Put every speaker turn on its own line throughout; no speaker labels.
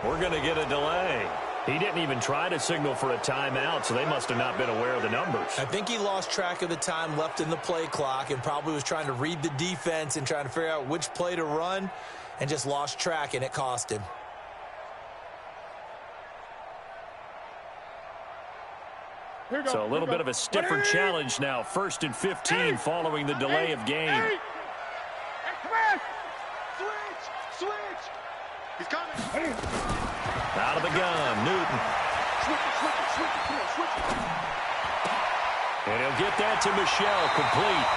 We're going to get a delay. He didn't even try to signal for a timeout, so they must have not been aware of the numbers.
I think he lost track of the time left in the play clock and probably was trying to read the defense and trying to figure out which play to run and just lost track, and it cost him.
So a little bit of a stiffer challenge now. 1st and 15 following the delay of game.
Hey, come on. Switch. He's coming.
Out of the gun, Newton.
Switch.
And he'll get that to Michel, complete.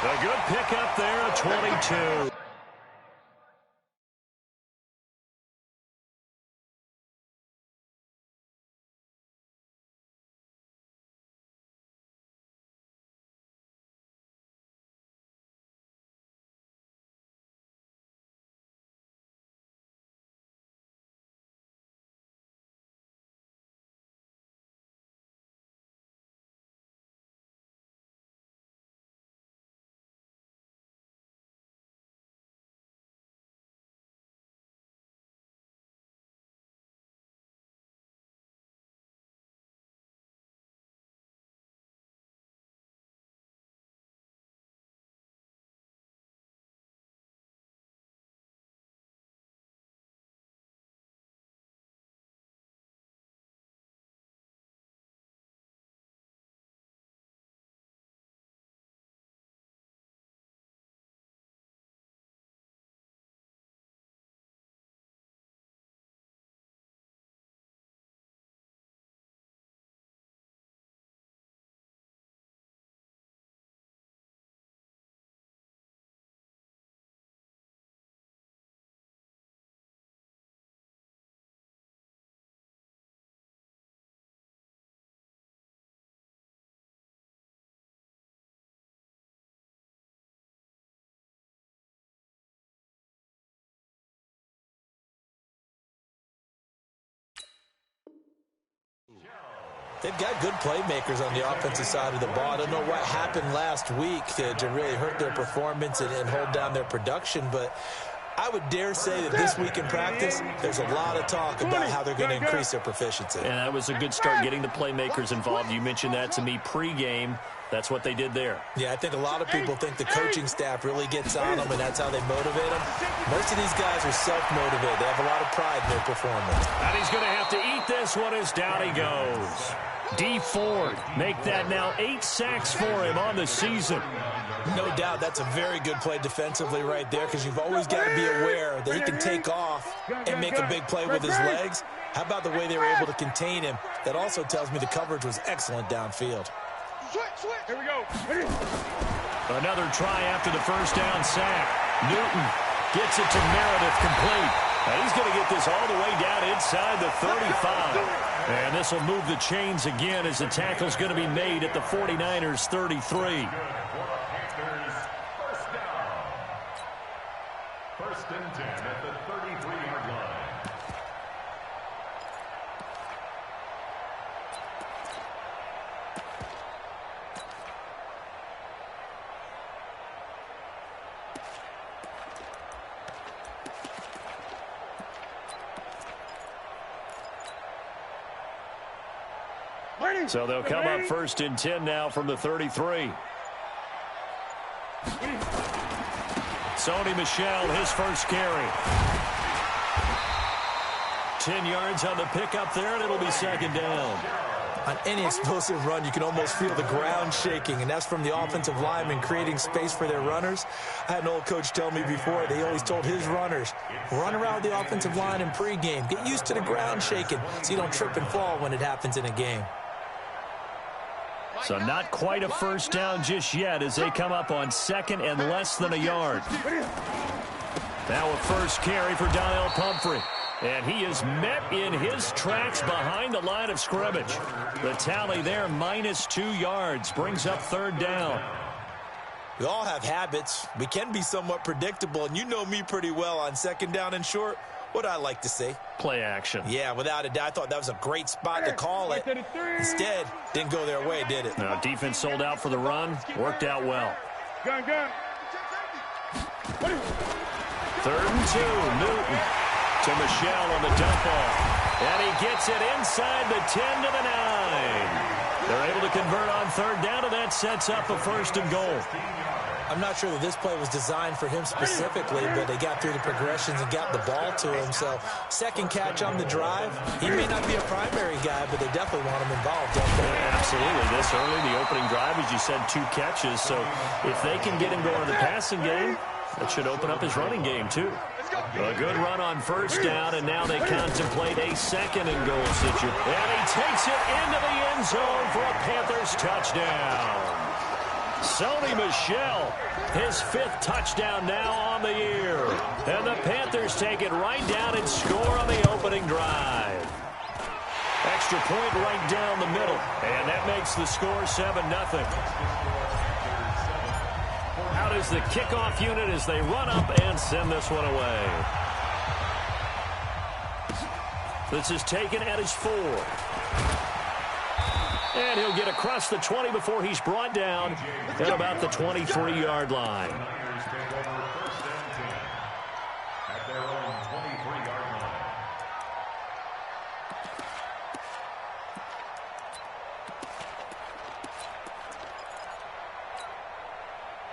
A good pickup there, a 22.
They've got good playmakers on the offensive side of the ball. I don't know what happened last week to really hurt their performance and hold down their production, but I would dare say that this week in practice, there's a lot of talk about how they're going to increase their proficiency.
And that was a good start getting the playmakers involved. You mentioned that to me pregame. That's what they did there.
Yeah, I think a lot of people think the coaching staff really gets on them, and that's how they motivate them. Most of these guys are self-motivated. They have a lot of pride in their performance.
And he's going to have to eat this one as down he goes. D. Ford, make that now 8 sacks for him on the season.
No doubt that's a very good play defensively right there, because you've always got to be aware that he can take off and make a big play with his legs. How about the way they were able to contain him? That also tells me the coverage was excellent downfield.
Here we go.
Another try after the first down sack. Newton gets it to Meredith, complete. And he's going to get this all the way down inside the 35. And this will move the chains again as the tackle's going to be made at the 49ers' 33.
First and 10 at the 33-yard line.
So they'll come up 1st and 10 now from the 33. Sony Michel, his first carry. 10 yards on the pickup there, and it'll be 2nd down.
On any explosive run, you can almost feel the ground shaking, and that's from the offensive linemen creating space for their runners. I had an old coach tell me before, they always told his runners, run around the offensive line in pregame. Get used to the ground shaking so you don't trip and fall when it happens in a game.
So not quite a first down just yet as they come up on 2nd and less than a yard. Now a first carry for Donnell Pumphrey. And he is met in his tracks behind the line of scrimmage. The tally there, -2 yards, brings up 3rd down.
We all have habits. We can be somewhat predictable, and you know me pretty well on 2nd down and short. What I like to see.
Play action.
Yeah, without a doubt. I thought that was a great spot to call it. Instead, didn't go their way, did it?
Now, defense sold out for the run. Worked out well.
Gun.
3rd and 2. Newton to to Michelle on the dump ball. And he gets it inside the 10 to the 9. They're able to convert on third down, and that sets up a 1st and goal.
I'm not sure that this play was designed for him specifically, but they got through the progressions and got the ball to him. So, second catch on the drive. He may not be a primary guy, but they definitely want him involved, don't they?
Absolutely. This early, the opening drive, as you said, 2 catches. So, if they can get him going in the passing game, that should open up his running game, too. A good run on first down, and now they contemplate a 2nd and goal situation. And he takes it into the end zone for a Panthers touchdown. Sony Michel, his 5th touchdown now on the year. And the Panthers take it right down and score on the opening drive. Extra point right down the middle. And that makes the score 7-0. Out is the kickoff unit as they run up and send this one away. This is taken at his 4. And he'll get across the 20 before he's brought down at about the 23-yard line.
At their own 23-yard line.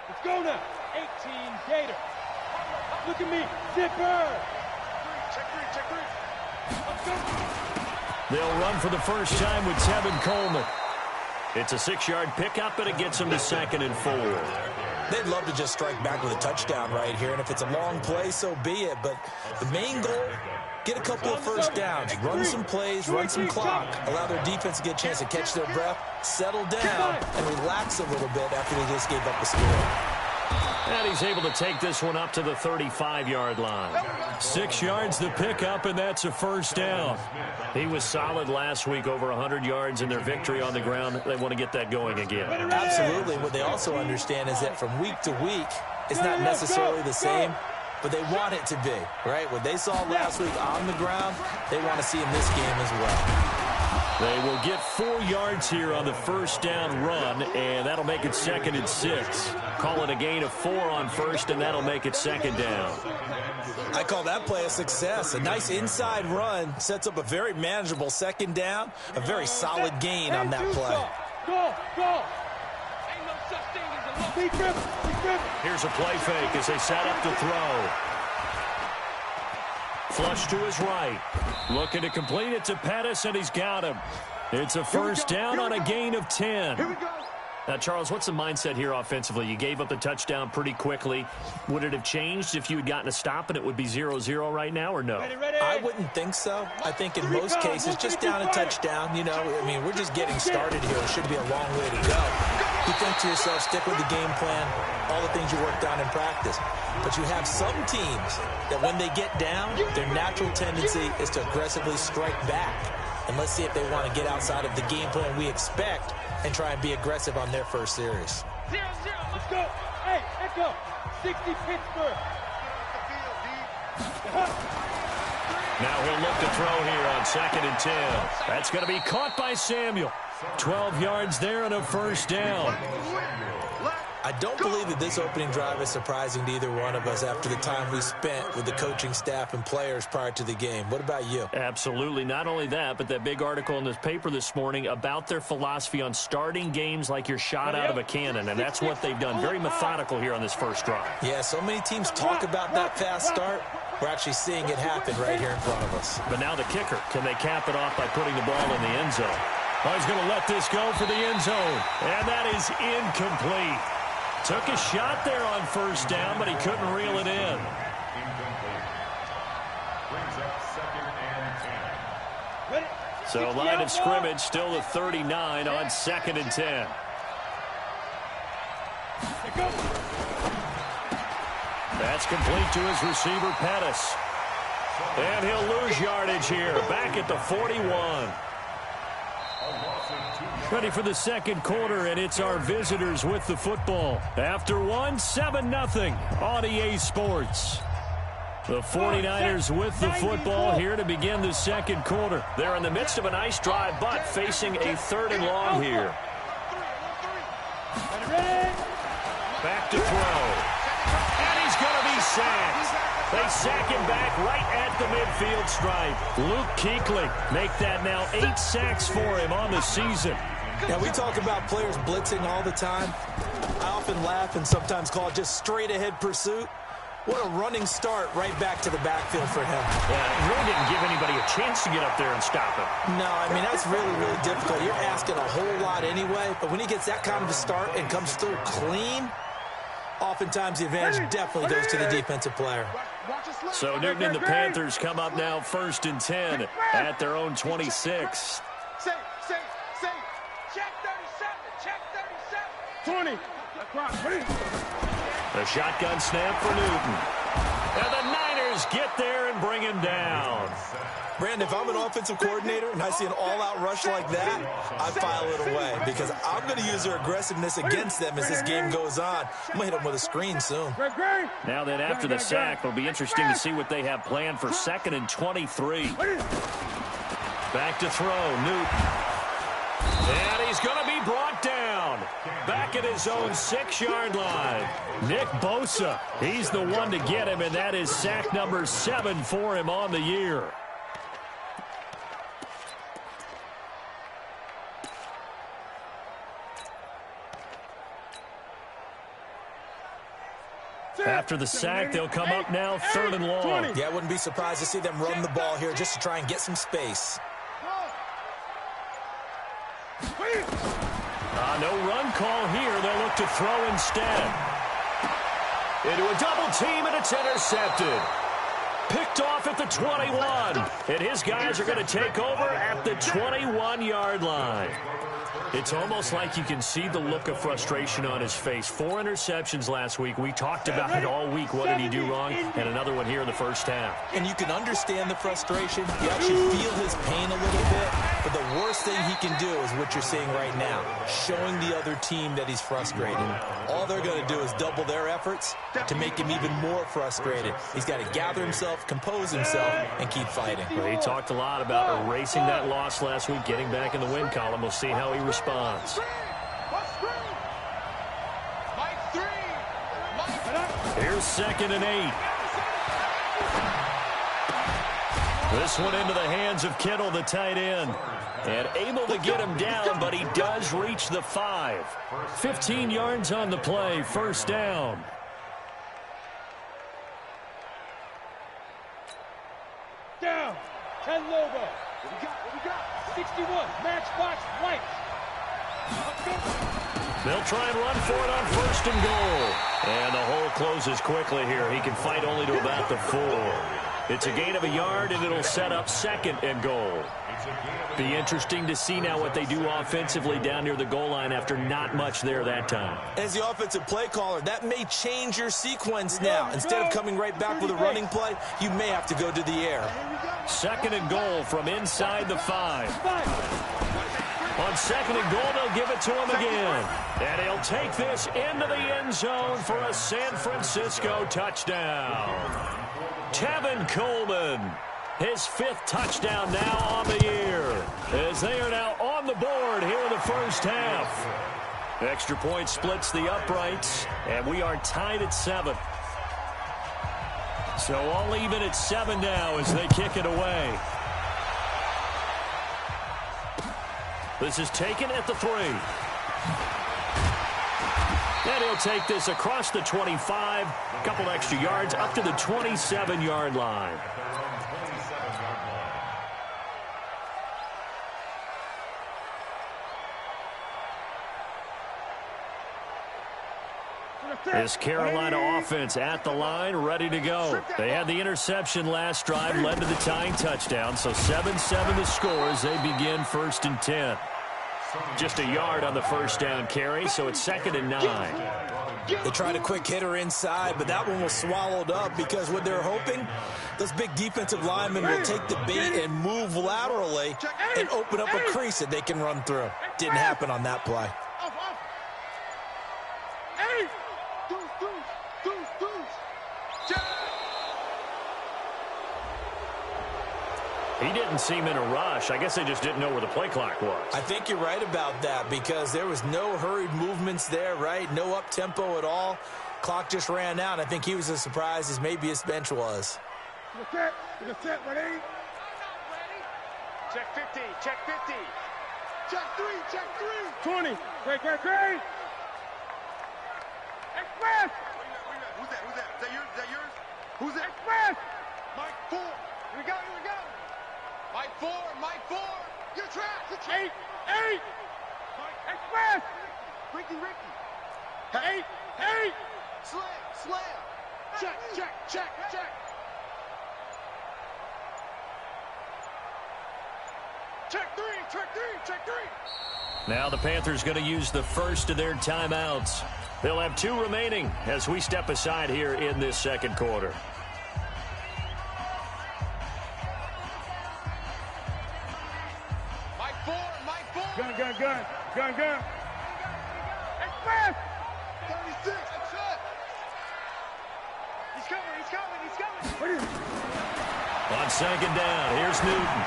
Let's go now. 18 Gator. Look at me. Zipper. Check 3. Let's go.
They'll run for the first time with Tevin Coleman. It's a 6-yard pickup, and it gets him to 2nd and 4.
They'd love to just strike back with a touchdown right here, and if it's a long play, so be it. But the main goal, get a couple of first downs, run some plays, run some clock, allow their defense to get a chance to catch their breath, settle down, and relax a little bit after they just gave up a score.
And he's able to take this one up to the 35-yard line. 6 yards the pickup, and that's a first down. He was solid last week, over 100 yards in their victory on the ground. They want to get that going again.
Absolutely. What they also understand is that from week to week, it's not necessarily the same, but they want it to be, right? What they saw last week on the ground, they want to see in this game as well.
They will get 4 yards here on the first down run, and that'll make it 2nd and 6. Call it a gain of 4 on first, and that'll make it 2nd down.
I call that play a success. A nice inside run sets up a very manageable 2nd down, a very solid gain on that play.
Go. Ain't no such thing as a look. Be driven.
Here's a play fake as they set up to throw. Flush to his right. Looking to complete it to Pettis, and he's got him. It's a first down on a gain of 10.
Here we go.
Now, Charles, what's the mindset here offensively? You gave up the touchdown pretty quickly. Would it have changed if you had gotten a stop and it would be 0-0 right now, or no?
Ready.
I wouldn't think so. I think in most cases, just down a touchdown, you know, I mean, we're just getting started here. It should be a long way to go. You think to yourself, stick with the game plan, all the things you worked on in practice. But you have some teams that when they get down, their natural tendency is to aggressively strike back. And let's see if they want to get outside of the game plan we expect and try and be aggressive on their first series.
0-0. Let's go. Hey, Echo. 60 Pittsburgh.
Now he'll look to throw here on 2nd and 10. That's going to be caught by Samuel. 12 yards there and a first down.
I don't believe that this opening drive is surprising to either one of us after the time we spent with the coaching staff and players prior to the game. What about you?
Absolutely. Not only that, but that big article in this paper this morning about their philosophy on starting games like you're shot out of a cannon, and that's what they've done. Very methodical here on this first drive.
Yeah, so many teams talk about that fast start. We're actually seeing it happen right here in front of us.
But now the kicker, can they cap it off by putting the ball in the end zone? Oh, he's going to let this go for the end zone, and that is incomplete. Took a shot there on first down, but he couldn't reel it in.
Brings up 2nd and 10.
So line of scrimmage still the 39 on 2nd and 10. That's complete to his receiver, Pettis. And he'll lose yardage here, back at the 41. Ready for the second quarter, and it's our visitors with the football. After one, 7-0 on EA Sports. The 49ers with the football here to begin the second quarter. They're in the midst of a nice drive, but facing a 3rd and long here. Back to throw. And he's going to be sacked. They sack him back right at the midfield stripe. Luke Kuechly make that now 8 sacks for him on the season.
Now, we talk about players blitzing all the time. I often laugh and sometimes call it just straight-ahead pursuit. What a running start right back to the backfield for him.
Yeah, he really didn't give anybody a chance to get up there and stop him.
No, I mean, that's really, really difficult. You're asking a whole lot anyway, but when he gets that kind of a start and comes through clean, oftentimes the advantage definitely goes to the defensive player.
So Newton and the Panthers come up now 1st and 10 at their own 26.
Say. Check 37. 20.
The shotgun snap for Newton. And the Niners get there and bring him down.
Brandon, if I'm an offensive coordinator and I see an all-out rush like that, I file it away because I'm going to use their aggressiveness against them as this game goes on. I'm going to hit them with a screen soon.
Now then, after the sack, it'll be interesting to see what they have planned for 2nd and 23. Back to throw, Newton. And he's going to be brought down. Back at his own 6-yard line. Nick Bosa, he's the one to get him, and that is sack number 7 for him on the year. After the sack, they'll come up now 3rd and long.
Yeah, I wouldn't be surprised to see them run the ball here just to try and get some space.
No run call here. They'll look to throw instead. Into a double team, and it's intercepted. Picked off at the 21. And his guys are going to take over at the 21-yard line. It's almost like you can see the look of frustration on his face. 4 interceptions last week. We talked about it all week. What did he do wrong? And another one here in the first half.
And you can understand the frustration. You actually feel his pain a little bit. But the worst thing he can do is what you're seeing right now, showing the other team that he's frustrated. All they're going to do is double their efforts to make him even more frustrated. He's got to gather himself, compose himself, and keep fighting.
Well, he talked a lot about erasing that loss last week, getting back in the win column. We'll see how he responds. Here's 2nd and 8. This one into the hands of Kittle, the tight end. And able to get him down, but he does reach the 5. 15 yards on the play, 1st down.
Down. 10 logo. What we got? 61. Matchbox white.
They'll try and run for it on 1st and goal. And the hole closes quickly here. He can fight only to about the 4. It's a gain of a yard, and it'll set up 2nd and goal. Be interesting to see now what they do offensively down near the goal line after not much there that time.
As the offensive play caller, that may change your sequence now. Instead of coming right back with a running play, you may have to go to the air.
2nd and goal from inside the 5. On 2nd and goal, they'll give it to him again. And he'll take this into the end zone for a San Francisco touchdown. Tevin Coleman, his 5th touchdown now on the year, as they are now on the board here in the first half. Extra point splits the uprights, and we are tied at 7. So all even at 7 now as they kick it away. This is taken at the 3. And he'll take this across the 25, a couple extra yards up to the 27-yard line. This Carolina offense at the line, ready to go. They had the interception last drive, led to the tying touchdown, so 7-7 the score as they begin 1st and 10. Just a yard on the 1st down carry, so it's 2nd and 9.
They tried a quick hitter inside, but that one was swallowed up because what they're hoping, those big defensive linemen will take the bait and move laterally and open up a crease that they can run through. Didn't happen on that play.
He didn't seem in a rush. I guess they just didn't know where the play clock was.
I think you're right about that because there was no hurried movements there, right? No up-tempo at all. Clock just ran out. I think he was as surprised as maybe his bench was.
Set, ready?
Check 50, check 50.
Check 20. Great. Express!
Who's that? Is that yours?
Who's that? Express!
Mike 4. Here we go. Mike 4. You're trapped.
8. Express!
Ricky.
8.
Slam. Check. Check 3.
Now the Panthers going to use the first of their timeouts. They'll have 2 remaining as we step aside here in this second quarter.
Mike 4.
Gun. Express!
36. He's coming.
On second down, here's Newton.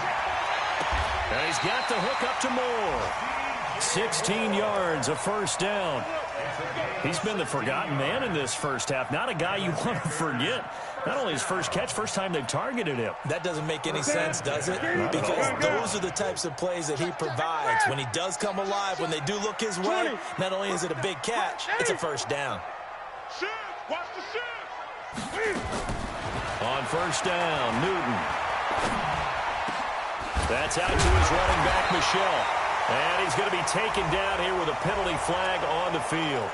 And he's got the hook up to Moore. 16 yards, a first down. He's been the forgotten man in this first half. Not a guy you want to forget. Not only his first catch, first time they've targeted him.
That doesn't make any sense, does it? Because those are the types of plays that he provides. When he does come alive, when they do look his way, not only is it a big catch, it's a first down.
Shift. Watch the shift.
On first down, Newton. That's out to his running back, Michel. And he's going to be taken down here with a penalty flag on the field.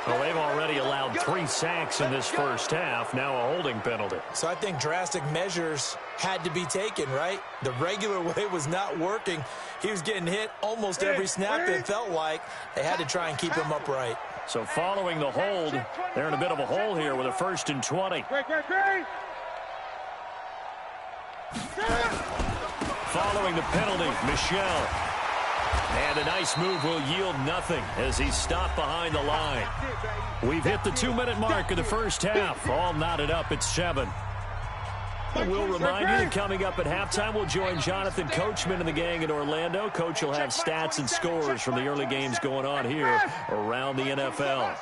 Well, they've already allowed 3 sacks in this first half. Now a holding penalty.
So I think drastic measures had to be taken, right? The regular way was not working. He was getting hit almost every snap, it felt like. They had to try and keep him upright.
So following the hold, they're in a bit of a hole here with a 1st and 20.
Great.
Following the penalty, Michel. And a nice move will yield nothing as he's stopped behind the line. We've hit the 2-minute mark of the first half. All knotted up at 7. We'll remind you that coming up at halftime, we'll join Jonathan Coachman and the gang in Orlando. Coach will have stats and scores from the early games going on here around the NFL.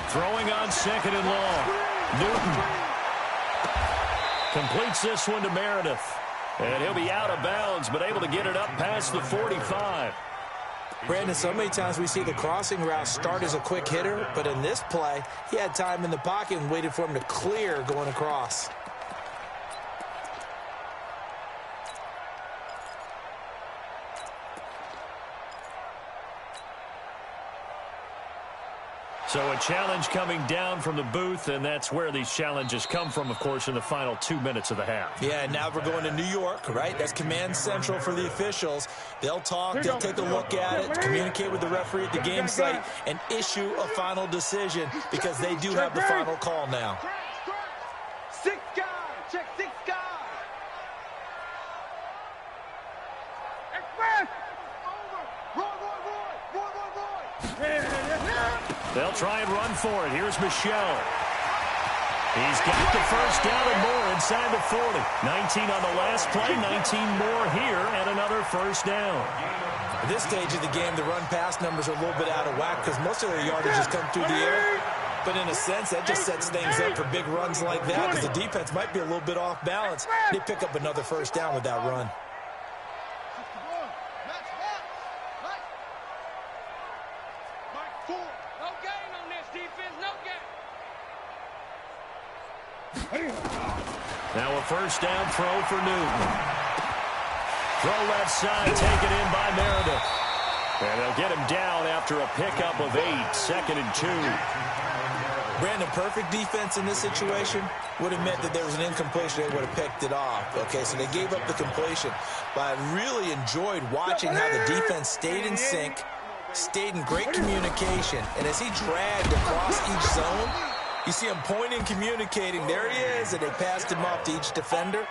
Throwing on second and long. Newton completes this one to Meredith. And he'll be out of bounds, but able to get it up past the 45.
Brandon, so many times we see the crossing route start as a quick hitter, but in this play, he had time in the pocket and waited for him to clear going across.
So a challenge coming down from the booth, and that's where these challenges come from, of course, in the final 2 minutes of the half.
Yeah, and now we're going to New York, right? That's command central for the officials. They'll talk, they'll take a look at it, communicate with the referee at the game site, and issue a final decision because they do have the final call now.
6 guys. Check 6 guys.
Express!
Roy.
They'll try and run for it. Here's Michel. He's got the first down and more inside the 40. 19 on the last play, 19 more here, and another first down.
At this stage of the game, the run-pass numbers are a little bit out of whack because most of their yardage has come through the air. But in a sense, that just sets things up for big runs like that because the defense might be a little bit off balance. They pick up another first down with that run.
Now a first down throw for Newton. Throw left side, taken in by Meredith. And they'll get him down after a pickup of 8, 2nd and 2.
Brandon, perfect defense in this situation would have meant that there was an incompletion. They would have picked it off. Okay, so they gave up the completion. But I really enjoyed watching how the defense stayed in sync, stayed in great communication. And as he dragged across each zone, you see him pointing, communicating. There he is, and they passed him off to each defender.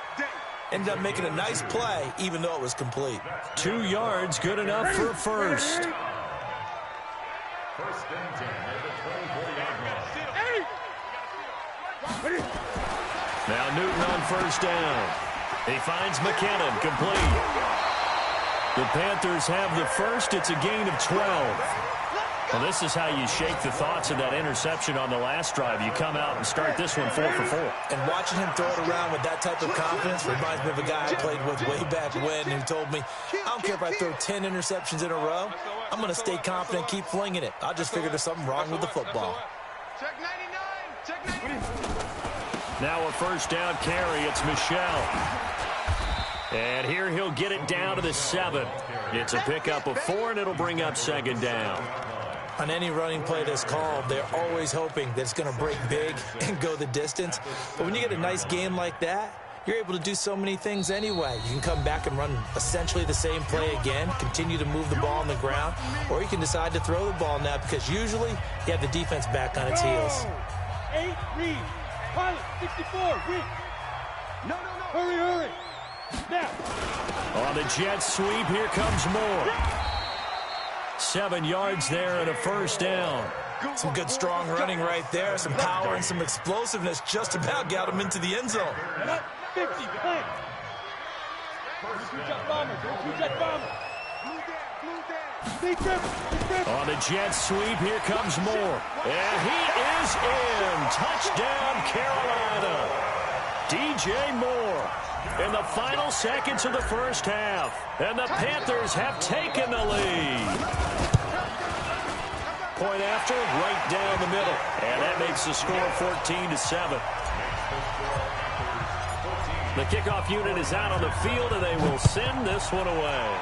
Ended up making a nice play, even though it was complete.
2 yards, good enough for a first.
First and 10 at the 24-yard line.
Now Newton on first down. He finds McKinnon complete. The Panthers have the first. It's a gain of 12. Well, this is how you shake the thoughts of that interception on the last drive. You come out and start this one 4 for 4.
And watching him throw it around with that type of confidence reminds me of a guy I played with way back when who told me, I don't care if I throw 10 interceptions in a row. I'm going to stay confident, keep flinging it. I just figured there's something wrong with the football.
Check 99. Check 99.
Now a first down carry. It's Michel. And here he'll get it down to the 7. It's a pickup of 4, and it'll bring up second down.
On any running play that's called, they're always hoping that it's going to break big and go the distance. But when you get a nice game like that, you're able to do so many things anyway. You can come back and run essentially the same play again, continue to move the ball on the ground, or you can decide to throw the ball now because usually you have the defense back on its heels.
8, read. Pilot, 64, read. No. Hurry. Now.
On the jet sweep, here comes Moore. 7 yards there and a first down.
Some good strong running right there. Some power and some explosiveness just about got him into the end zone.
50, play. Two-jet bomber.
On the jet sweep, here comes Moore. And he is in. Touchdown, Carolina. DJ Moore in the final seconds of the first half. And the Panthers have taken the lead. Point after, right down the middle. And that makes the score 14-7. The kickoff unit is out on the field, and they will send this one away.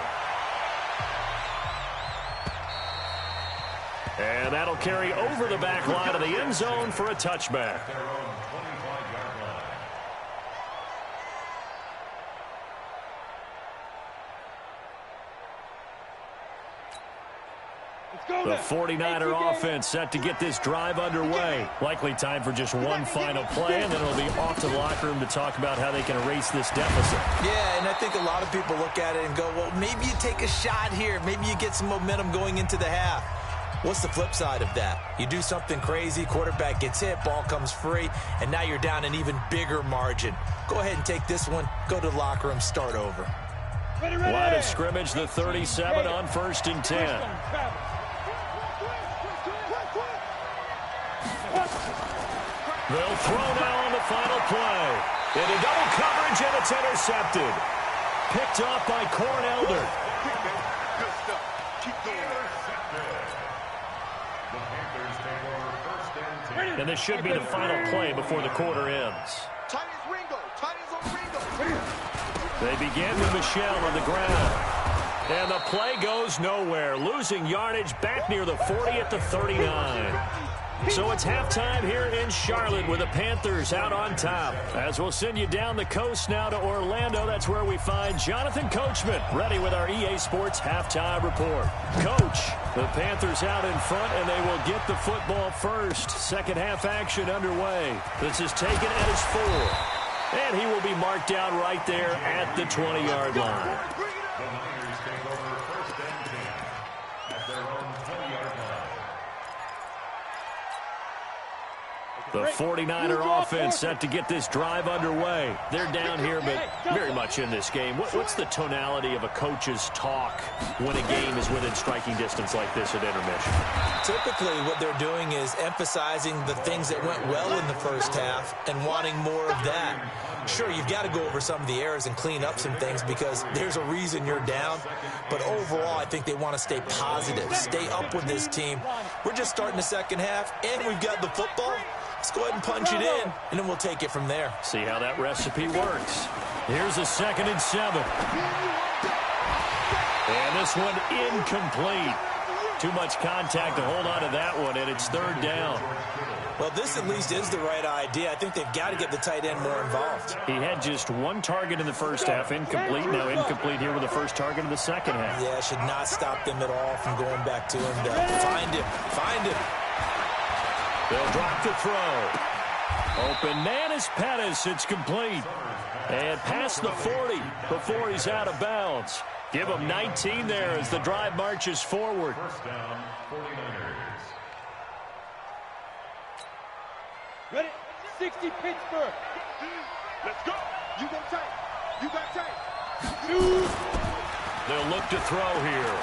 And that'll carry over the back line of the end zone for a touchback. The 49er offense set to get this drive underway. Likely time for just one final play, and then it'll be off to the locker room to talk about how they can erase this deficit.
Yeah, and I think a lot of people look at it and go, well, maybe you take a shot here. Maybe you get some momentum going into the half. What's the flip side of that? You do something crazy, quarterback gets hit, ball comes free, and now you're down an even bigger margin. Go ahead and take this one, go to the locker room, start over.
Line of scrimmage, the 37 on 1st and 10. They'll throw now on the final play. Into double coverage, and it's intercepted. Picked off by Cornelder.
Good stuff. Keep going.
And this should be the final play before the quarter ends.
Tight as Ringo. Tight as old Ringo.
They begin with Michel on the ground. And the play goes nowhere. Losing yardage back near the 40 at the 39. So it's halftime here in Charlotte with the Panthers out on top. As we'll send you down the coast now to Orlando, that's where we find Jonathan Coachman ready with our EA Sports halftime report. Coach, the Panthers out in front, and they will get the football first. Second half action underway. This is taken at his 4. And he will be marked down right there at the 20-yard line. The 49er offense set to get this drive underway. They're down here, but very much in this game. What's the tonality of a coach's talk when a game is within striking distance like this at intermission?
Typically, what they're doing is emphasizing the things that went well in the first half and wanting more of that. Sure, you've got to go over some of the errors and clean up some things because there's a reason you're down. But overall, I think they want to stay positive, stay up with this team. We're just starting the second half, and we've got the football. Let's go ahead and punch it in, and then we'll take it from there.
See how that recipe works. Here's a 2nd and 7. And this one incomplete. Too much contact to hold on to that one, and it's 3rd down.
Well, this at least is the right idea. I think they've got to get the tight end more involved.
He had just 1 target in the first half, incomplete. Now incomplete here with the first target in the second half.
Yeah, should not stop them at all from going back to him. Find him.
They'll drop the throw. Open man is Pettis. It's complete. And past the 40 before he's out of bounds. Give him 19 there as the drive marches forward.
First down, 49ers.
Ready? 60 Pittsburgh.
Let's go. You go tight. You got tight.
They'll look to throw here.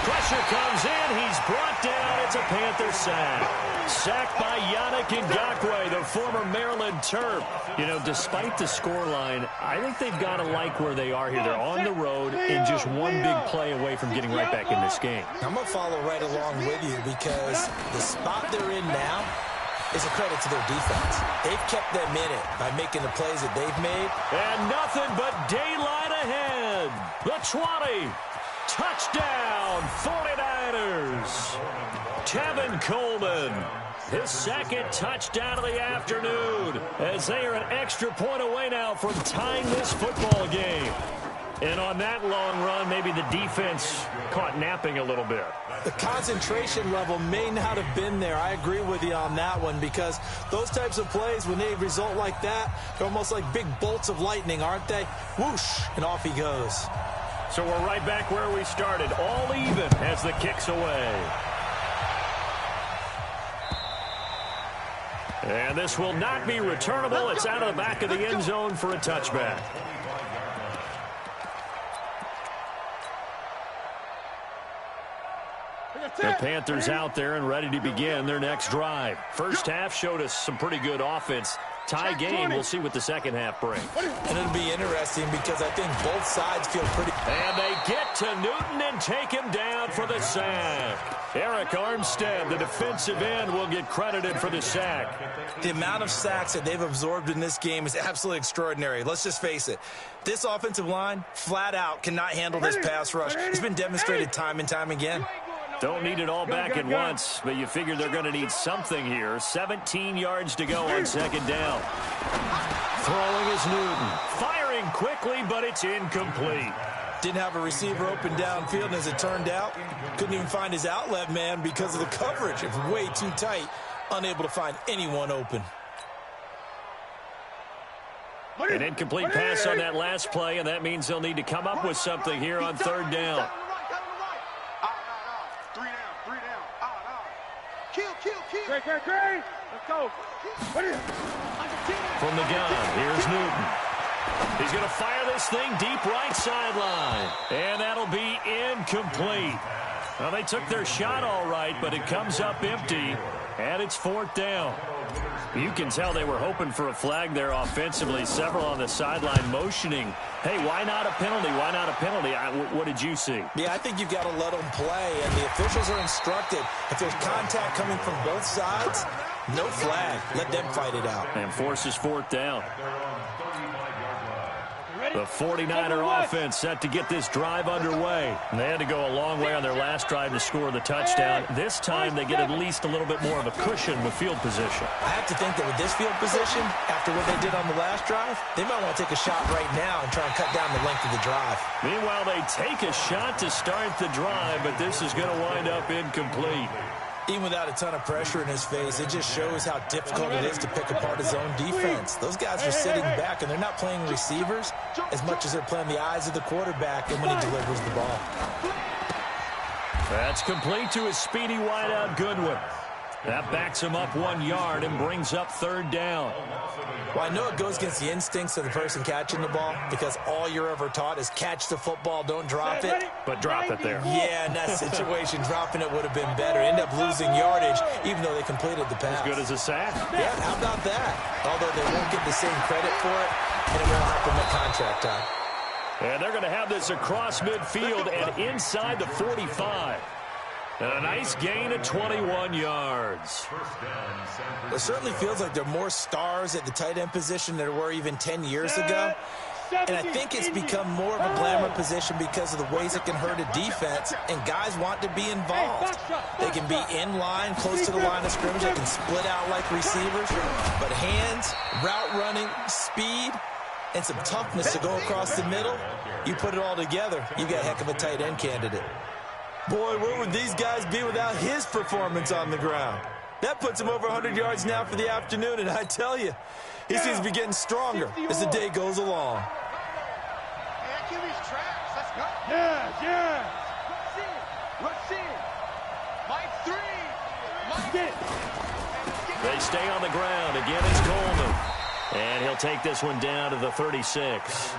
Pressure comes in. He's brought down. It's a Panther sack. Sacked by Yannick Ngakoue, the former Maryland Terp. You know, despite the scoreline, I think they've got to like where they are here. They're on the road and just one big play away from getting right back in this game.
I'm going to follow right along with you because the spot they're in now is a credit to their defense. They've kept them in it by making the plays that they've made.
And nothing but daylight ahead. The 20. Touchdown, 49ers. Tevin Coleman, his second touchdown of the afternoon, as they are an extra point away now from tying this football game. And on that long run, maybe the defense caught napping a little bit.
The concentration level may not have been there. I agree with you on that one because those types of plays, when they result like that, they're almost like big bolts of lightning, aren't they? Whoosh, and off he goes.
So we're right back where we started, all even as the kick's away. And this will not be returnable. It's out of the back of the end zone for a touchback. The Panthers out there and ready to begin their next drive. First half showed us some pretty good offense. Tie game, we'll see what the second half brings.
And it'll be interesting because I think both sides feel pretty...
And they get to Newton and take him down for the sack. Eric Armstead, the defensive end, will get credited for the sack.
The amount of sacks that they've absorbed in this game is absolutely extraordinary. Let's just face it. This offensive line, flat out, cannot handle this pass rush. It's been demonstrated time and time again.
Don't need it all back at once, but you figure they're going to need something here. 17 yards to go on second down. Throwing is Newton. Firing quickly, but it's incomplete.
Didn't have a receiver open downfield, and as it turned out, couldn't even find his outlet man because of the coverage. It was way too tight, unable to find anyone open.
An incomplete pass on that last play, and that means they'll need to come up with something here on third down.
Great. Let's go.
From the gun, here's Newton. He's going to fire this thing deep right sideline. And that'll be incomplete. Well, they took their shot all right, but it comes up empty, and it's fourth down. You can tell they were hoping for a flag there offensively. Several on the sideline motioning. Hey, why not a penalty? Why not a penalty? What did you see?
Yeah, I think you've got to let them play, and the officials are instructed. If there's contact coming from both sides, no flag. Let them fight it out.
And forces fourth down. The 49er offense set to get this drive underway. And they had to go a long way on their last drive to score the touchdown. This time they get at least a little bit more of a cushion with field position.
I have to think that with this field position, after what they did on the last drive, they might want to take a shot right now and try and cut down the length of the drive.
Meanwhile, they take a shot to start the drive, but this is going to wind up incomplete.
Even without a ton of pressure in his face, it just shows how difficult it is to pick apart his own defense. Those guys are sitting back, and they're not playing receivers as much as they're playing the eyes of the quarterback and when he delivers the ball.
That's complete to his speedy wideout Goodwin. That backs him up 1 yard and brings up third down.
Well, I know it goes against the instincts of the person catching the ball because all you're ever taught is catch the football, don't drop it.
But drop it there.
Yeah, in that situation, dropping it would have been better. End up losing yardage, even though they completed the pass.
As good as a sack.
Yeah, how about that? Although they won't get the same credit for it, and it won't happen at contract time.
And they're going to have this across midfield and inside the 45. And a nice gain of 21 yards.
It certainly feels like there are more stars at the tight end position than there were even 10 years ago. And I think it's become more of a glamour position because of the ways it can hurt a defense, and guys want to be involved. They can be in line, close to the line of scrimmage. They can split out like receivers. But hands, route running, speed, and some toughness to go across the middle, you put it all together, you got a heck of a tight end candidate. Boy, where would these guys be without his performance on the ground? That puts him over 100 yards now for the afternoon, and I tell you, he seems to be getting stronger as the day goes along.
Hey, QB's trash. Let's go.
Yeah.
Rush in. My three.
Get it.
They stay on the ground. Again, it's Coleman. And he'll take this one down to the 36.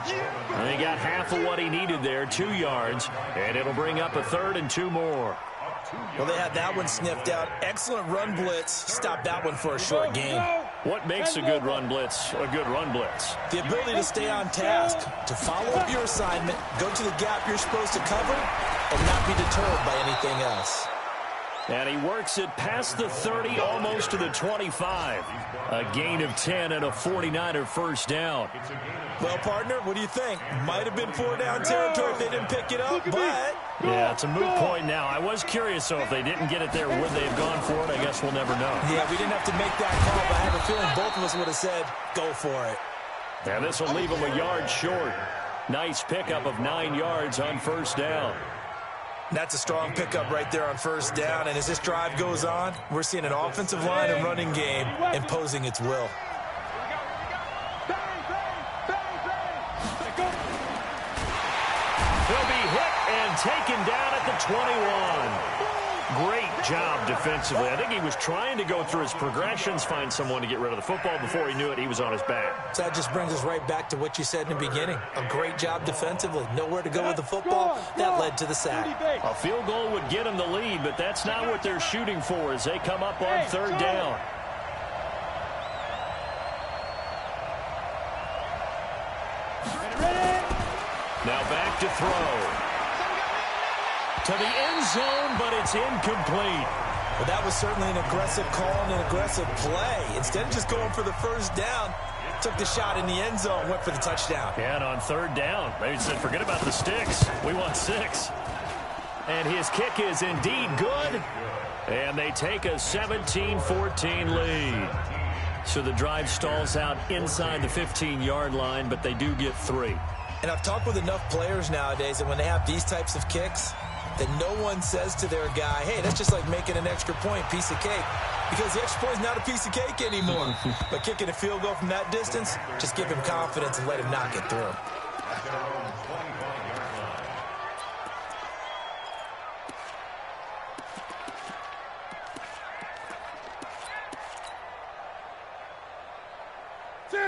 And he got half of what he needed there, 2 yards. And it'll bring up a 3rd and 2 more.
Well, they had that one sniffed out. Excellent run blitz. Stopped that one for a short gain.
What makes a good run blitz a good run blitz?
The ability to stay on task, to follow up your assignment, go to the gap you're supposed to cover, and not be deterred by anything else.
And he works it past the 30, almost to the 25. A gain of 10 and a 49er first down.
Well, partner, what do you think? Might have been 4-down territory if they didn't pick it up, but...
Yeah, it's a moot point now. I was curious, so if they didn't get it there, would they have gone for it? I guess we'll never know.
Yeah, we didn't have to make that call, but I have a feeling both of us would have said, go for it.
And this will leave him a yard short. Nice pickup of 9 yards on first down.
That's a strong pickup right there on first down, and as this drive goes on, we're seeing an offensive line and running game imposing its will.
He'll be hit and taken down at the 21. Great job defensively. I think he was trying to go through his progressions, find someone to get rid of the football. Before he knew it, he was on his back.
So that just brings us right back to what you said in the beginning. A great job defensively. Nowhere to go with the football. That led to the sack.
A field goal would get him the lead, but that's not what they're shooting for as they come up on 3rd down. Now back to throw. To the end zone, but it's incomplete.
Well, that was certainly an aggressive call and an aggressive play. Instead of just going for the first down, took the shot in the end zone, went for the touchdown.
Yeah, and on 3rd down, they said, forget about the sticks. We want 6. And his kick is indeed good. And they take a 17-14 lead. So the drive stalls out inside the 15-yard line, but they do get 3.
And I've talked with enough players nowadays that when they have these types of kicks, that no one says to their guy, hey, that's just like making an extra point, piece of cake. Because the extra point is not a piece of cake anymore. But kicking a field goal from that distance, just give him confidence and let him knock it through.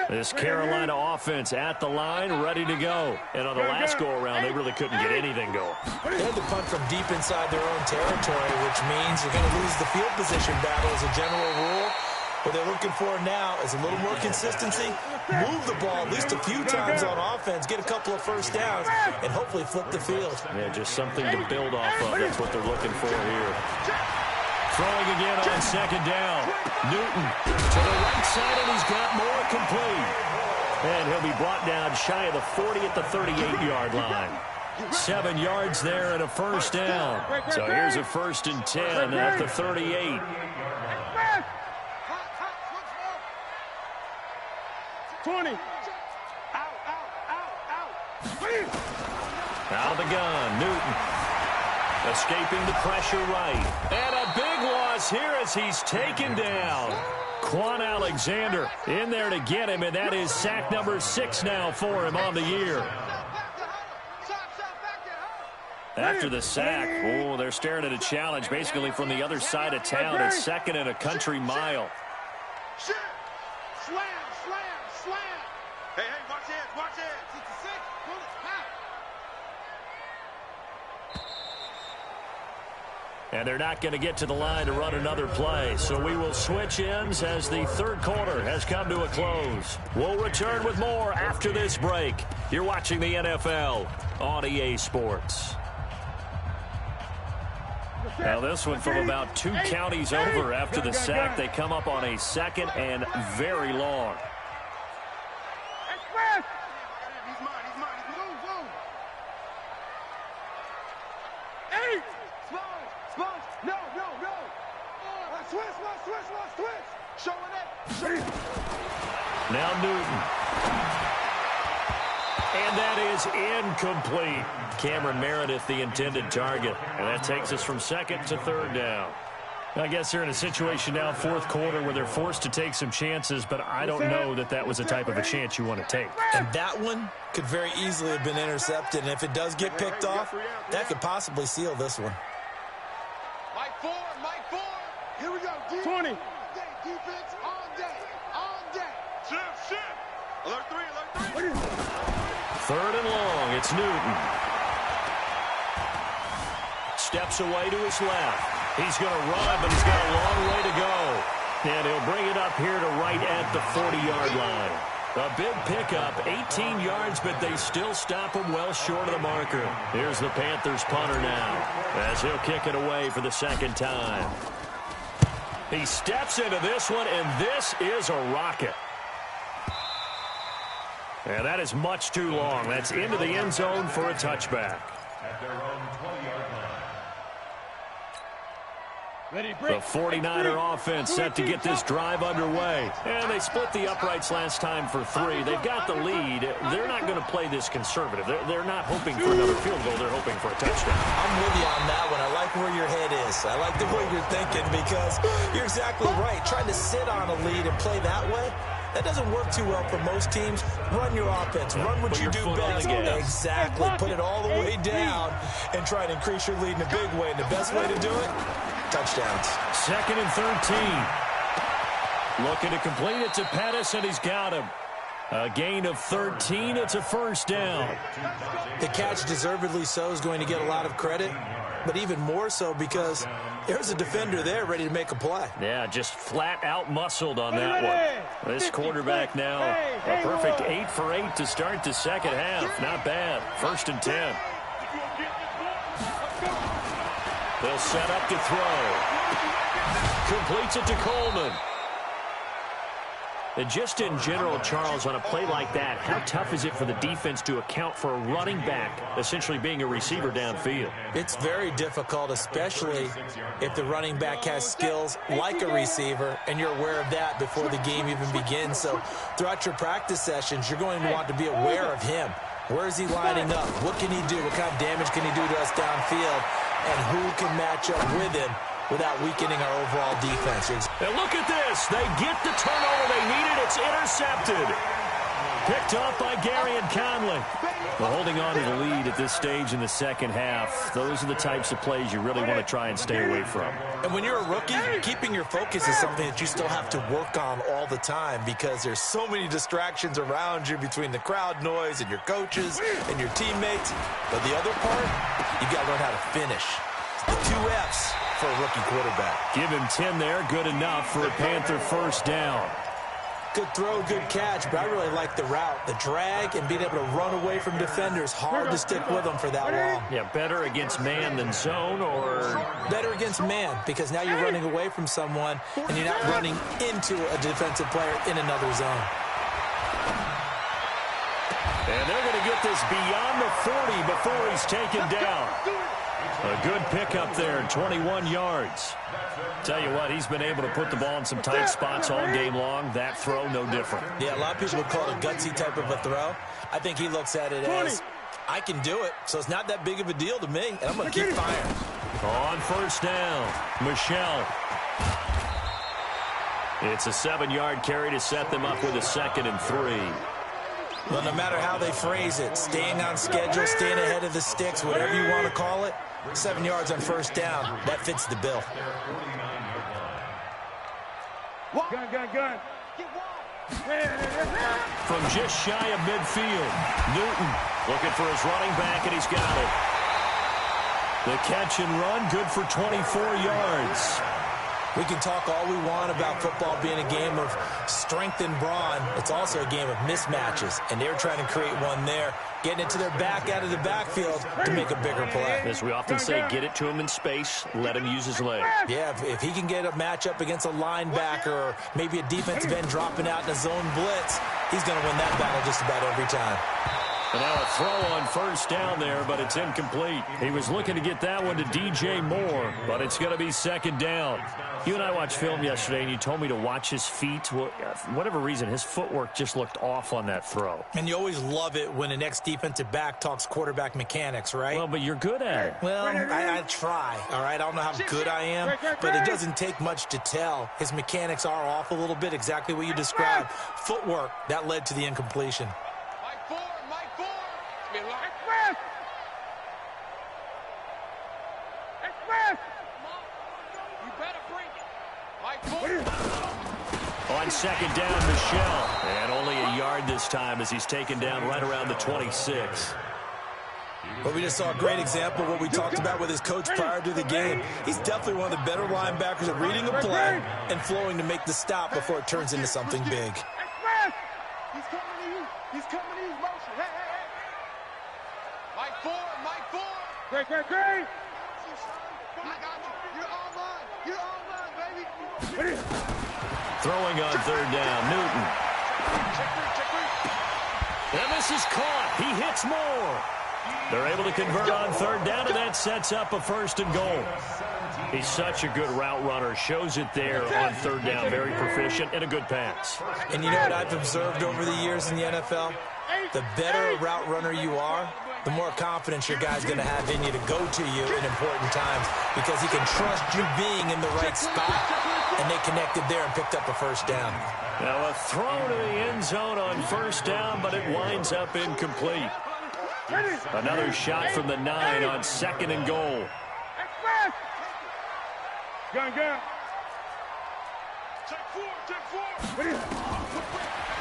This Carolina offense at the line, ready to go. And on the last go-around, they really couldn't get anything going.
They had to punt from deep inside their own territory, which means you're going to lose the field position battle as a general rule. What they're looking for now is a little more consistency, move the ball at least a few times on offense, get a couple of first downs, and hopefully flip the field.
Yeah, just something to build off of. That's what they're looking for here. Throwing again on 2nd down. Newton to the right side, and he's got more complete. And he'll be brought down shy of the 40 at the 38-yard line. 7 yards there and a first down. So here's a 1st and 10 at the 38.
20.
Out of the gun, Newton. Escaping the pressure right. And a big loss here as he's taken down. Quan Alexander in there to get him, and that is sack number 6 now for him on the year. After the sack, oh, they're staring at a challenge basically from the other side of town. It's 2nd and a country mile.
Slam, slam, slam. Hey, watch it, watch it. 66, pull it,
And they're not going to get to the line to run another play. So we will switch ends as the 3rd quarter has come to a close. We'll return with more after this break. You're watching the NFL on EA Sports. Now this one from about 2 counties over after the sack. They come up on a 2nd and very long.
He's mine, he's mine. Move.
Eight.
Sponge. No. Switch. Showing it.
Now Newton. And that is incomplete. Cameron Meredith, the intended target. And that takes us from 2nd to 3rd down. I guess they're in a situation now, 4th quarter, where they're forced to take some chances, but I don't know that that was the type of a chance you want to take.
And that one could very easily have been intercepted. And if it does get picked off, that could possibly seal this one.
Mike 4. Here we go.
20.
Defense all day. Shift. Alert three.
Third and long. It's Newton. Steps away to his left. He's going to run, but he's got a long way to go. And he'll bring it up here to right at the 40-yard line. A big pickup, 18 yards, but they still stop him well short of the marker. Here's the Panthers punter now, as he'll kick it away for the second time. He steps into this one, and this is a rocket. And that is much too long. That's into the end zone for a touchback.
At their own 20-yard line.
The 49er offense set to get this drive underway. And they split the uprights last time for 3. They've got the lead. They're not going to play this conservative. They're not hoping for another field goal. They're hoping for a touchdown.
I'm with you on that one. I like where your head is. I like the way you're thinking because you're exactly right. Trying to sit on a lead and play that way, that doesn't work too well for most teams. Run your offense. Run what you do best. Exactly. Put it all the way down and try to increase your lead in a big way. And the best way to do it, touchdowns.
2nd and 13. Looking to complete it to Pettis, and he's got him. A gain of 13. It's a first down.
The catch, deservedly so, is going to get a lot of credit, but even more so because there's a defender there ready to make a play.
Yeah, just flat out muscled on that one. This quarterback now, a perfect 8 for 8 to start the second half. Not bad. 1st and 10. They'll set up to throw. Completes it to Coleman. And just in general, Charles, on a play like that, how tough is it for the defense to account for a running back essentially being a receiver downfield?
It's very difficult, especially if the running back has skills like a receiver, and you're aware of that before the game even begins. So throughout your practice sessions, you're going to want to be aware of him. Where is he lining up? What can he do? What kind of damage can he do to us downfield? And who can match up with him without weakening our overall defense?
And look at this. They get the turnover they needed. It's intercepted. Picked off by Gary and Conley. Well, holding on to the lead at this stage in the second half, those are the types of plays you really want to try and stay away from.
And when you're a rookie, keeping your focus is something that you still have to work on all the time because there's so many distractions around you between the crowd noise and your coaches and your teammates. But the other part, you got to learn how to finish. The 2 F's for a rookie quarterback.
Give him 10 there. Good enough for a Panther first down.
Good throw, good catch, but I really like the route. The drag and being able to run away from defenders. Hard to stick with them for that long.
Yeah, better against man than zone, or
better against man because now you're running away from someone and you're not running into a defensive player in another zone.
And they're going to get this beyond the 40 before he's taken down. A good pickup there, 21 yards. Tell you what, he's been able to put the ball in some tight spots all game long. That throw, no different.
Yeah, a lot of people would call it a gutsy type of a throw. I think he looks at it as, I can do it, so it's not that big of a deal to me, and I'm going to keep firing.
On first down, Michelle. It's a 7-yard carry to set them up with a 2nd and 3.
Well, no matter how they phrase it, staying on schedule, staying ahead of the sticks, whatever you want to call it, 7 yards on first down, that fits the bill.
Gun.
From just shy of midfield, Newton looking for his running back, and he's got it. The catch and run, good for 24 yards.
We can talk all we want about football being a game of strength and brawn. It's also a game of mismatches, and they're trying to create one there, getting it to their back out of the backfield to make a bigger play.
As we often say, get it to him in space, let him use his legs.
Yeah, if he can get a matchup against a linebacker or maybe a defensive end dropping out in a zone blitz, he's going to win that battle just about every time.
And now a throw on first down there, but it's incomplete. He was looking to get that one to DJ Moore, but it's going to be 2nd down. You and I watched film yesterday, and you told me to watch his feet. Well, for whatever reason, his footwork just looked off on that throw.
And you always love it when an ex-defensive back talks quarterback mechanics, right?
Well, but you're good at it.
Well, I try, all right? I don't know how good I am, but it doesn't take much to tell. His mechanics are off a little bit, exactly what you described. Footwork, that led to the incompletion.
On 2nd down, Michelle. And only a this time as he's taken down right around the 26.
But we just saw a great example of what we talked about with his coach prior to the game. He's definitely one of the better linebackers at reading a play and flowing to make the stop before it turns into something big.
He's coming to you. He's coming to you. Motion. Hey, hey, hey. Mike Ford. Mike Ford.
Great, great, great.
I got you. You're online. You're online, baby.
Throwing on third down, Newton.
Check three.
And this is caught. He hits more. They're able to convert on third down, and that sets up a 1st and goal. He's such a good route runner. Shows it there on third down. Very proficient and a good pass.
And you know what I've observed over the years in the NFL? The better a route runner you are, the more confidence your guy's going to have in you to go to you in important times because he can trust you being in the right spot, and they connected there and picked up a 1st down.
Now a throw to the end zone on 1st down, but it winds up incomplete. Another shot from the 9 on 2nd and goal.
Gun.
Check four.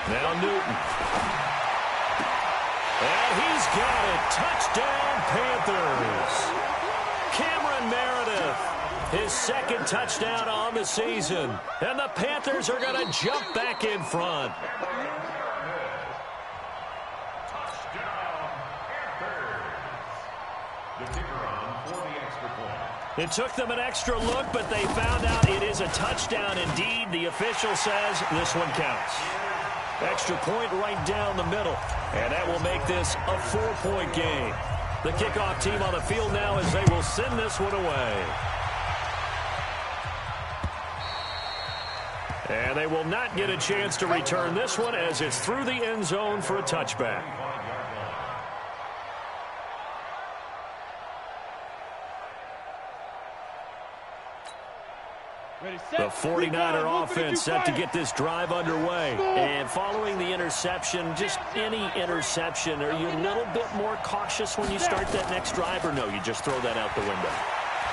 Now Newton. And he's got it. Touchdown, Panthers. Cameron Meredith, his 2nd touchdown on the season. And the Panthers are going to jump back in front. It took them an extra look, but they found out it is a touchdown indeed. The official says this one counts. Extra point right down the middle, and that will make this a 4-point game. The kickoff team on the field now as they will send this one away. And they will not get a chance to return this one as it's through the end zone for a touchback. The 49er offense set to get this drive underway. And following the interception, just any interception, are you a little bit more cautious when you start that next drive, or no, you just throw that out the window?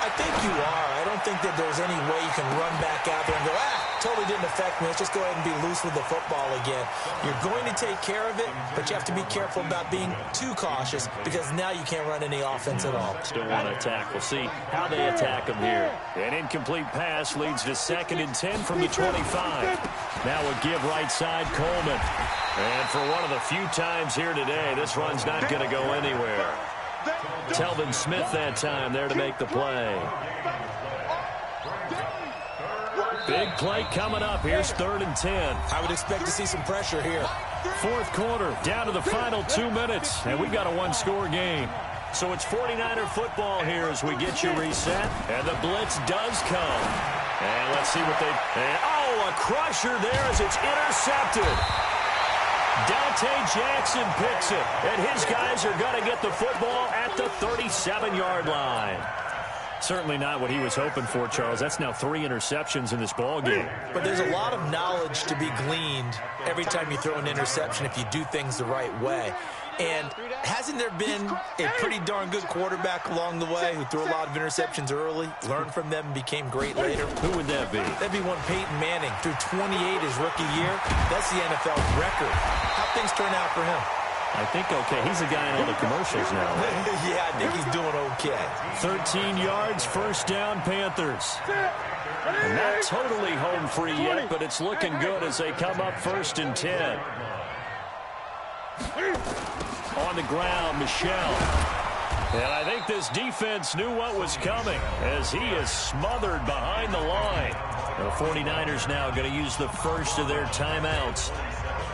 I think you are. I don't think that there's any way you can run back out there and go, totally didn't affect me. Let's just go ahead and be loose with the football again. You're going to take care of it, but you have to be careful about being too cautious because now you can't run any offense at all.
Still want to attack. We'll see how they attack them here. An incomplete pass leads to 2nd and 10 from the 25. Now a give right side, Coleman. And for one of the few times here today, this run's not going to go anywhere. Telvin Smith that time there to make the play. Big play coming up. Here's 3rd and 10.
I would expect to see some pressure here.
4th quarter, down to the final 2 minutes, and we've got a 1-score game. So it's 49er football here as we get you reset, and the blitz does come. And let's see what a crusher there as it's intercepted. Dante Jackson picks it, and his guys are going to get the football at the 37-yard line. Certainly not what he was hoping for, Charles. That's now 3 interceptions in this ball game.
But there's a lot of knowledge to be gleaned every time you throw an interception if you do things the right way. And hasn't there been a pretty darn good quarterback along the way who threw a lot of interceptions early, learned from them, and became great later?
Who would that be?
That'd be one Peyton Manning. Threw 28 his rookie year. That's the NFL record. How'd things turn out for him?
I think okay. He's a guy in all the commercials now. Right?
Yeah, I think he's doing okay.
13 yards, 1st down, Panthers. And not totally home free yet, but it's looking good as they come up 1st and 10. On the ground, Michel. And I think this defense knew what was coming as he is smothered behind the line. The 49ers now going to use the first of their timeouts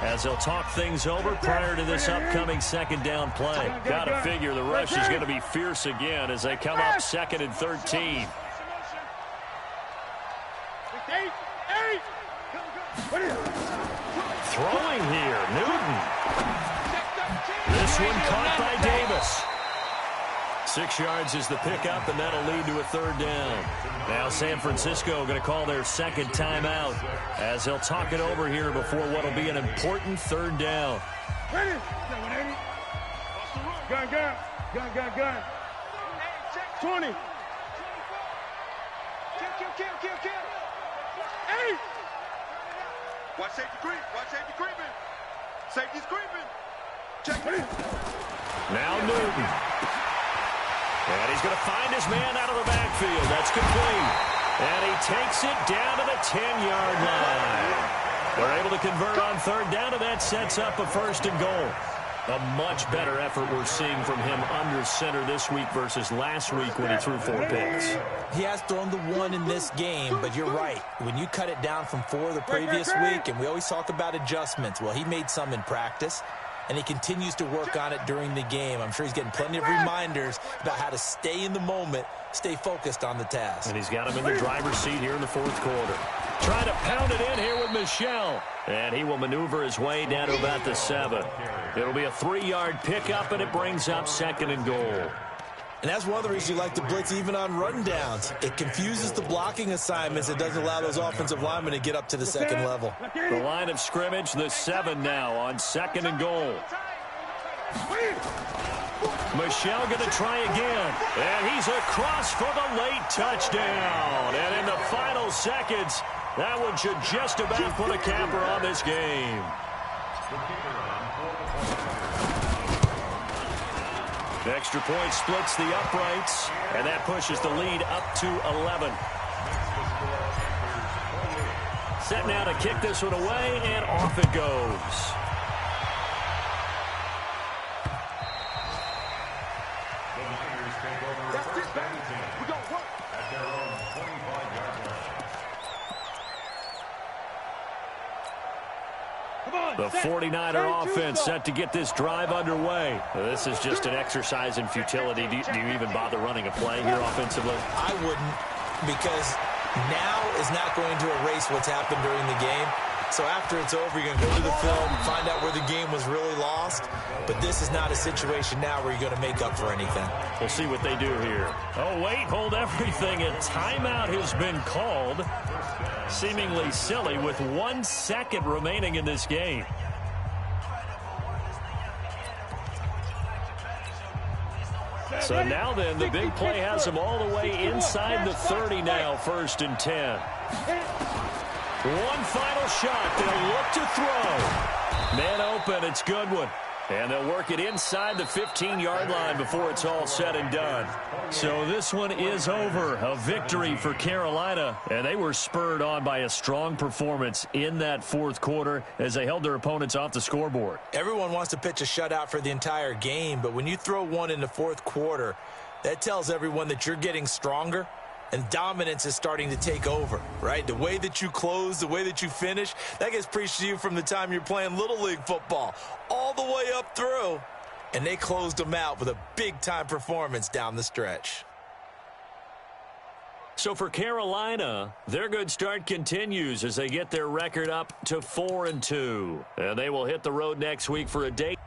as they'll talk things over prior to this upcoming 2nd down play. Got to figure the rush is going to be fierce again as they come up 2nd and 13. Throwing here, Newton. This one caught by Davis. 6 yards is the pickup, and that'll lead to a 3rd down. Now San Francisco going to call their 2nd timeout as they'll talk it over here before what will be an important 3rd down.
Ready? Gun. 20. Kill. 8.
Watch safety creep. Watch safety creeping. Safety's creeping. Check it.
Now Newton. And he's going to find his man out of the backfield. That's complete. And he takes it down to the 10-yard line. They're able to convert on third down, and that sets up a first and goal. A much better effort we're seeing from him under center this week versus last week when he threw 4 picks.
He has thrown the 1 in this game, but you're right. When you cut it down from 4 the previous week, and we always talk about adjustments, well, he made some in practice, and he continues to work on it during the game. I'm sure he's getting plenty of reminders about how to stay in the moment, stay focused on the task.
And he's got him in the driver's seat here in the fourth quarter. Trying to pound it in here with Michel. And he will maneuver his way down to about the 7. It'll be a 3-yard pickup, and it brings up second and goal.
And that's one of the reasons you like to blitz even on rundowns. It confuses the blocking assignments. It doesn't allow those offensive linemen to get up to the second level.
The line of scrimmage, the 7 now on second and goal. Michel going to try again. And he's across for the late touchdown. And in the final seconds, that one should just about put a capper on this game. The extra point splits the uprights, and that pushes the lead up to 11. Set now to kick this one away, and off it goes.
That's it, baby. We got work. At their own 25-yard line.
The 49er offense set to get this drive underway. This is just an exercise in futility. Do you even bother running a play here offensively?
I wouldn't, because now is not going to erase what's happened during the game. So after it's over, you're going to go to the film, find out where the game was really lost. But this is not a situation now where you're going to make up for anything.
We'll see what they do here. Oh, wait, hold everything. A timeout has been called. Seemingly silly with 1 second remaining in this game. So now then, the big play has them all the way inside the 30 now, 1st and 10. One final shot. They'll look to throw. Man open. It's Goodwin. And they'll work it inside the 15-yard line before it's all said and done. So this one is over. A victory for Carolina. And they were spurred on by a strong performance in that fourth quarter as they held their opponents off the scoreboard.
Everyone wants to pitch a shutout for the entire game, but when you throw one in the fourth quarter, that tells everyone that you're getting stronger and dominance is starting to take over, right? The way that you close, the way that you finish, that gets preached to you from the time you're playing Little League football all the way up through. And they closed them out with a big-time performance down the stretch.
So for Carolina, their good start continues as they get their record up to 4-2. And they will hit the road next week for a date.